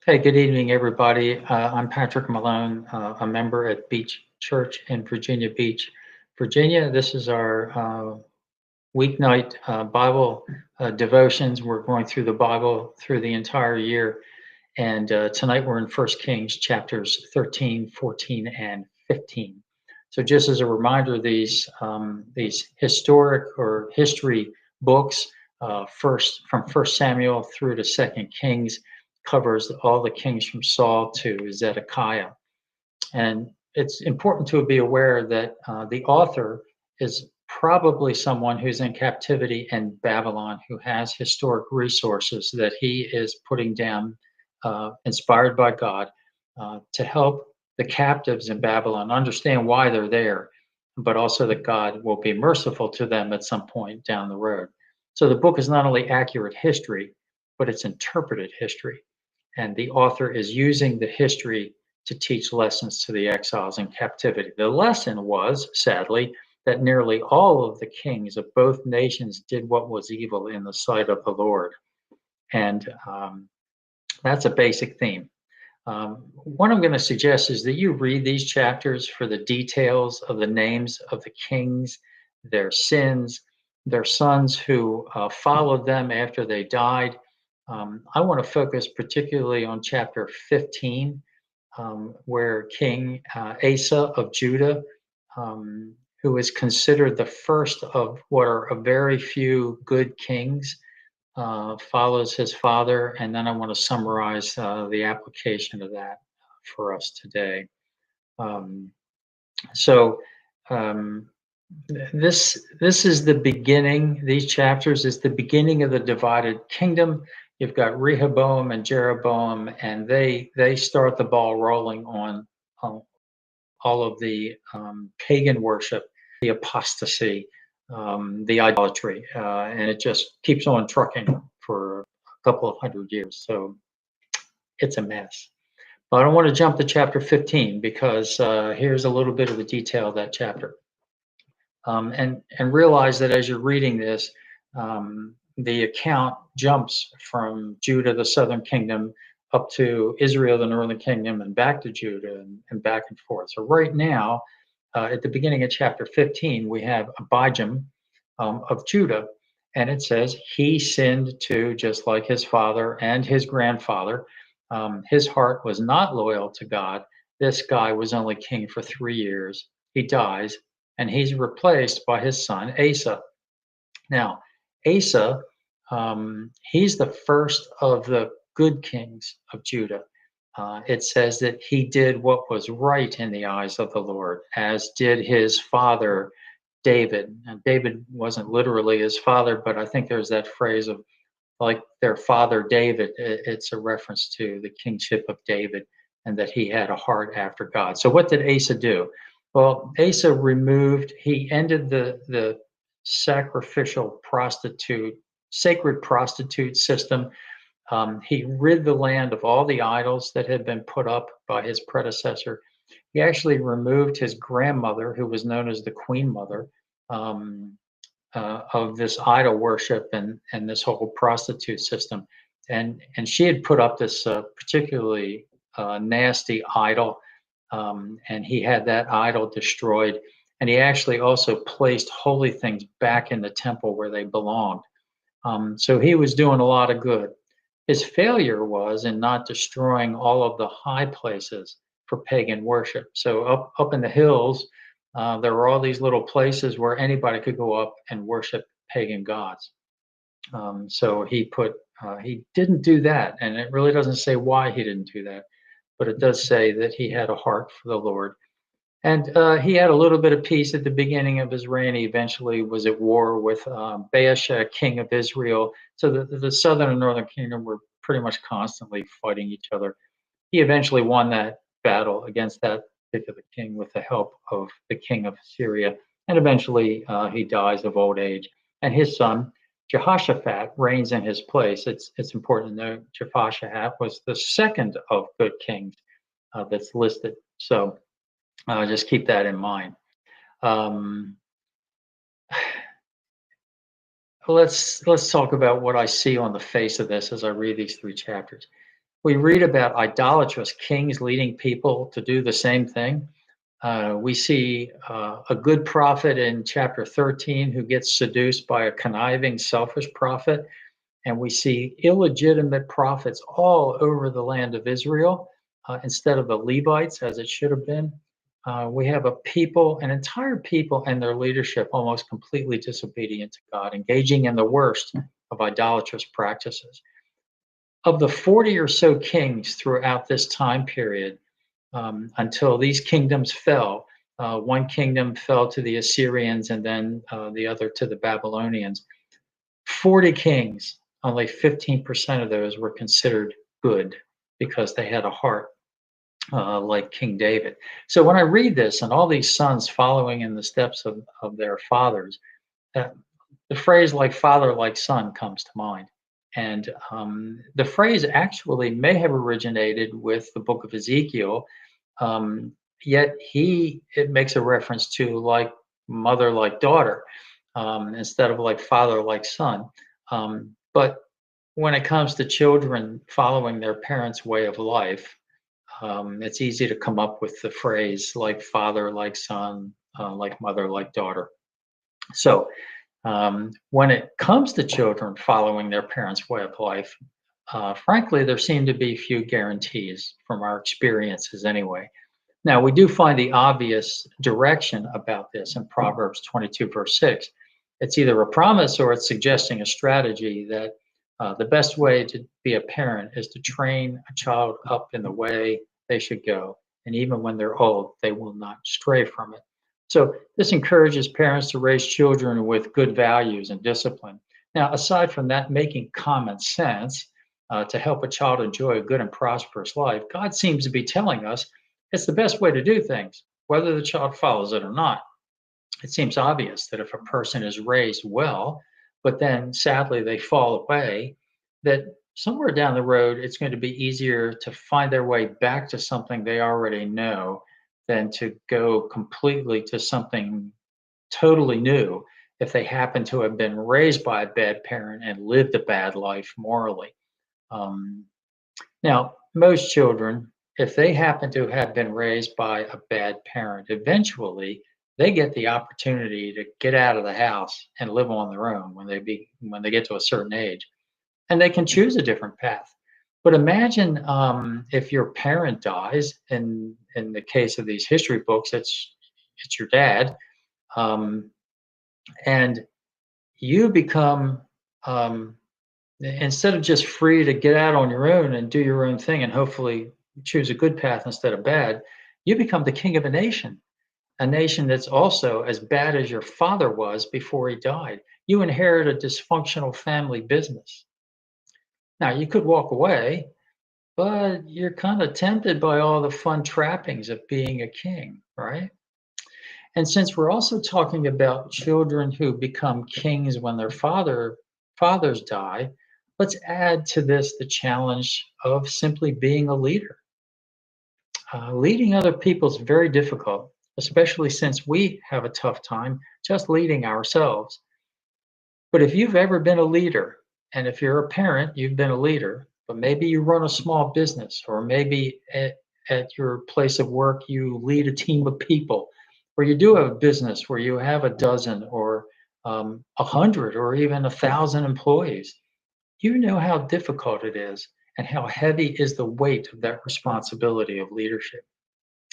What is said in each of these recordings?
Hey, good evening, everybody. I'm Patrick Malone, a member at Beach Church in Virginia Beach, Virginia. This is our weeknight Bible devotions. We're going through the Bible through the entire year. And tonight we're in 1 Kings chapters 13, 14, and 15. So just as a reminder, these historic or history books, from First Samuel through to Second Kings, covers all the kings from Saul to Zedekiah. And it's important to be aware that the author is probably someone who's in captivity in Babylon, who has historic resources that he is putting down, inspired by God, to help the captives in Babylon understand why they're there, but also that God will be merciful to them at some point down the road. So the book is not only accurate history, but it's interpreted history. And the author is using the history to teach lessons to the exiles in captivity. The lesson was, sadly, that nearly all of the kings of both nations did what was evil in the sight of the Lord. And that's a basic theme. What I'm going to suggest is that you read these chapters for the details of the names of the kings, their sins, their sons who followed them after they died. I want to focus particularly on chapter 15, where King Asa of Judah, who is considered the first of what are a very few good kings, follows his father. And then I want to summarize the application of that for us today. Um, so um, this is the beginning. These chapters is the beginning of the divided kingdom. You've got Rehoboam and Jeroboam, and they start the ball rolling on all of the pagan worship, the apostasy, the idolatry, and it just keeps on trucking for a couple of hundred years. So it's a mess. But I don't want to jump to chapter 15 because here's a little bit of the detail of that chapter. And realize that as you're reading this, the account jumps from Judah, the southern kingdom, up to Israel, the northern kingdom, and back to Judah, and back and forth. So right now, at the beginning of chapter 15, we have Abijam of Judah, and it says he sinned too, just like his father and his grandfather. His heart was not loyal to God. This guy was only king for 3 years. He dies, and he's replaced by his son Asa. Now, Asa, he's the first of the good kings of Judah. It says that he did what was right in the eyes of the Lord, as did his father David. And David wasn't literally his father, but I think there's that phrase of like their father David. It's a reference to the kingship of David and that he had a heart after God. So what did Asa do? Well, Asa he ended the sacrificial prostitute, sacred prostitute system. He rid the land of all the idols that had been put up by his predecessor. He actually removed his grandmother, who was known as the Queen Mother, um, of this idol worship and this whole prostitute system. And she had put up this particularly nasty idol, and he had that idol destroyed. And he actually also placed holy things back in the temple where they belonged. So he was doing a lot of good. His failure was in not destroying all of the high places for pagan worship. So up in the hills, there were all these little places where anybody could go up and worship pagan gods. So he didn't do that, and it really doesn't say why he didn't do that, but it does say that he had a heart for the Lord. And he had a little bit of peace at the beginning of his reign. He eventually was at war with Baasha, king of Israel. So the southern and northern kingdom were pretty much constantly fighting each other. He eventually won that battle against that particular king with the help of the king of Syria. And eventually he dies of old age. And his son, Jehoshaphat, reigns in his place. It's important to note Jehoshaphat was the second of good kings that's listed. So just keep that in mind. Um, let's talk about what I see on the face of this as I read these three chapters. we read about idolatrous kings leading people to do the same thing. We see a good prophet in chapter 13 who gets seduced by a conniving, selfish prophet. And we see illegitimate prophets all over the land of Israel instead of the Levites, as it should have been. We have a people, an entire people, and their leadership almost completely disobedient to God, engaging in the worst of idolatrous practices. Of the 40 or so kings throughout this time period, until these kingdoms fell, one kingdom fell to the Assyrians and then the other to the Babylonians. 40 kings, only 15% of those were considered good because they had a heart like King David. So when I read this and all these sons following in the steps of their fathers, uh, the phrase like father, like son comes to mind. And the phrase actually may have originated with the book of Ezekiel, um, yet it makes a reference to like mother, like daughter, instead of like father, like son. But when it comes to children following their parents' way of life, it's easy to come up with the phrase like father, like son, like mother, like daughter. So when it comes to children following their parents' way of life, frankly, there seem to be few guarantees from our experiences anyway. Now, we do find the obvious direction about this in Proverbs 22, verse 6. It's either a promise or it's suggesting a strategy that the best way to be a parent is to train a child up in the way they should go. And even when they're old, they will not stray from it. So, this encourages parents to raise children with good values and discipline. Now, aside from that, making common sense to help a child enjoy a good and prosperous life, God seems to be telling us it's the best way to do things, whether the child follows it or not. It seems obvious that if a person is raised well, but then sadly they fall away, that somewhere down the road it's going to be easier to find their way back to something they already know than to go completely to something totally new if they happen to have been raised by a bad parent and lived a bad life morally. Um, Now, most children, if they happen to have been raised by a bad parent, eventually they get the opportunity to get out of the house and live on their own when they get to a certain age, and they can choose a different path. But imagine if your parent dies, and in the case of these history books, it's your dad, um, and you become um, instead of just free to get out on your own and do your own thing and hopefully choose a good path instead of bad, you become the king of a nation that's also as bad as your father was before he died. You inherit a dysfunctional family business. Now, you could walk away, but you're kind of tempted by all the fun trappings of being a king, right? And since we're also talking about children who become kings when their fathers die, let's add to this the challenge of simply being a leader. Leading other people is very difficult, especially since we have a tough time just leading ourselves. But if you've ever been a leader, and if you're a parent, you've been a leader, but maybe you run a small business, or maybe at your place of work, you lead a team of people, or you do have a business where you have a dozen or 100 or even 1,000 employees, you know how difficult it is and how heavy is the weight of that responsibility of leadership.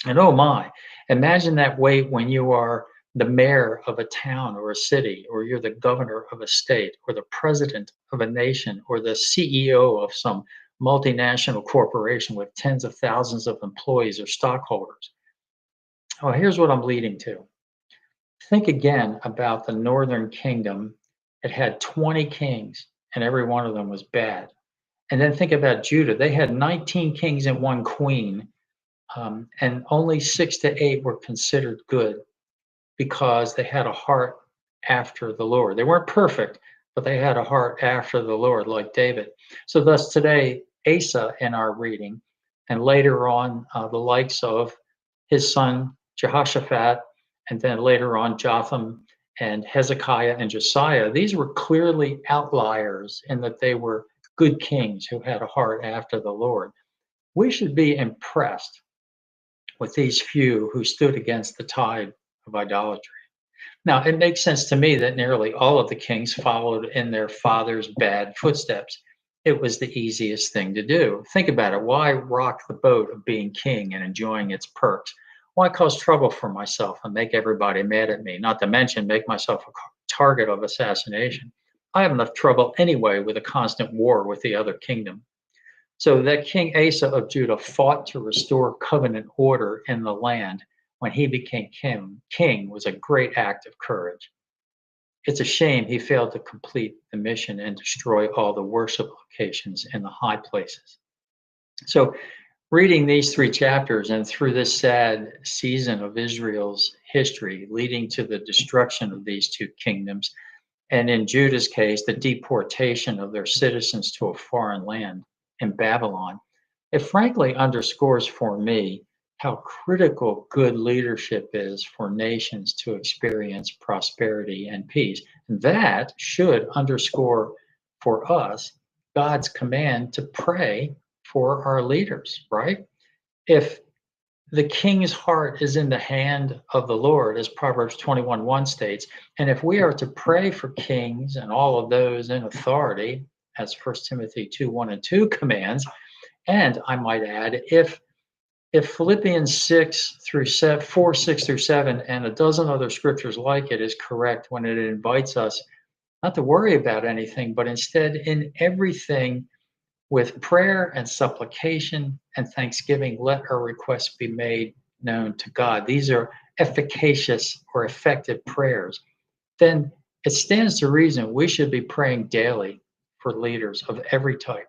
And oh my, imagine that weight when you are the mayor of a town or a city, or you're the governor of a state, or the president of a nation, or the CEO of some multinational corporation with tens of thousands of employees or stockholders. Well, here's what I'm leading to. Think again about the Northern Kingdom. It had 20 kings, and every one of them was bad. And then think about Judah. They had 19 kings and one queen, and only 6 to 8 were considered good because they had a heart after the Lord. They weren't perfect, but they had a heart after the Lord, like David. So, thus, today, Asa in our reading, and later on, the likes of his son Jehoshaphat, and then later on, Jotham and Hezekiah and Josiah, these were clearly outliers in that they were good kings who had a heart after the Lord. We should be impressed with these few who stood against the tide of idolatry. Now, it makes sense to me that nearly all of the kings followed in their father's bad footsteps. It was the easiest thing to do. Think about it. Why rock the boat of being king and enjoying its perks? Why cause trouble for myself and make everybody mad at me, not to mention make myself a target of assassination? I have enough trouble anyway with a constant war with the other kingdom. So that King Asa of Judah fought to restore covenant order in the land when he became king was a great act of courage. It's a shame he failed to complete the mission and destroy all the worship locations in the high places. So, reading these 3 chapters and through this sad season of Israel's history, leading to the destruction of these 2 kingdoms, and in Judah's case, the deportation of their citizens to a foreign land in Babylon, it frankly underscores for me how critical good leadership is for nations to experience prosperity and peace. And that should underscore for us God's command to pray for our leaders, right? If the king's heart is in the hand of the Lord, as Proverbs 21:1 states, and if we are to pray for kings and all of those in authority, as 1 Timothy 2:1 and 2 commands, and I might add, if Philippians 4, 6 through 7, and a dozen other scriptures like it is correct when it invites us not to worry about anything, but instead in everything with prayer and supplication and thanksgiving, let our requests be made known to God. These are efficacious or effective prayers. Then it stands to reason we should be praying daily for leaders of every type.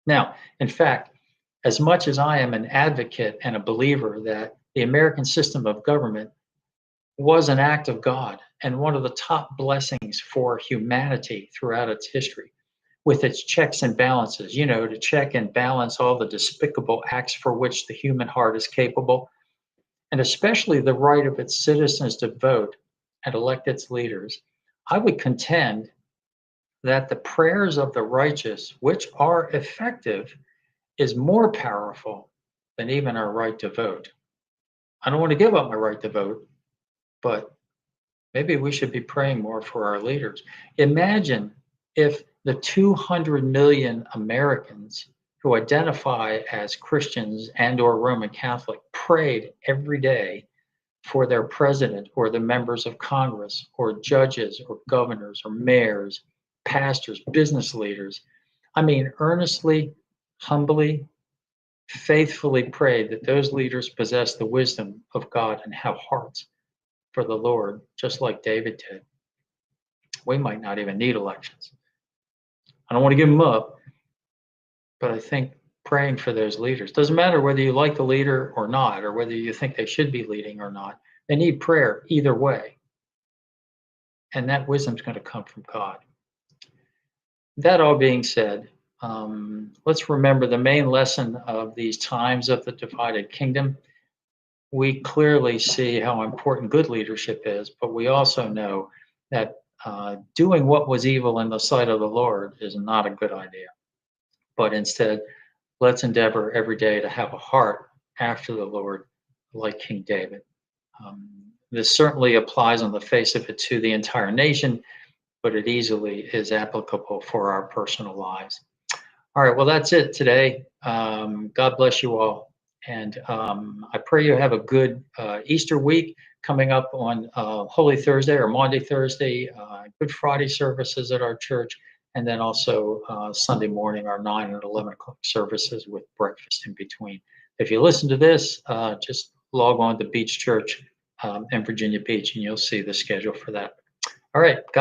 Now, in fact, as much as I am an advocate and a believer that the American system of government was an act of God and one of the top blessings for humanity throughout its history, with its checks and balances, to check and balance all the despicable acts for which the human heart is capable, and especially the right of its citizens to vote and elect its leaders, I would contend that the prayers of the righteous, which are effective, is more powerful than even our right to vote. I don't want to give up my right to vote, but maybe we should be praying more for our leaders. Imagine if the 200 million Americans who identify as Christians and or Roman Catholic prayed every day for their president or the members of Congress or judges or governors or mayors, pastors, business leaders. I mean, earnestly, humbly, faithfully pray that those leaders possess the wisdom of God and have hearts for the Lord, just like David did. We might not even need elections. I don't want to give them up, but I think praying for those leaders doesn't matter whether you like the leader or not, or whether you think they should be leading or not. They need prayer either way. And that wisdom is going to come from God. That all being said, let's remember the main lesson of these times of the divided kingdom. We clearly see how important good leadership is, but we also know that doing what was evil in the sight of the Lord is not a good idea. But instead, let's endeavor every day to have a heart after the Lord, like King David. This certainly applies on the face of it to the entire nation, but it easily is applicable for our personal lives. All right, well, that's it today. God bless you all. And I pray you have a good Easter week coming up on Holy Thursday or Maundy Thursday, Good Friday services at our church, and then also Sunday morning, our 9 and 11 o'clock services with breakfast in between. If you listen to this, just log on to Beach Church in Virginia Beach, and you'll see the schedule for that. All right.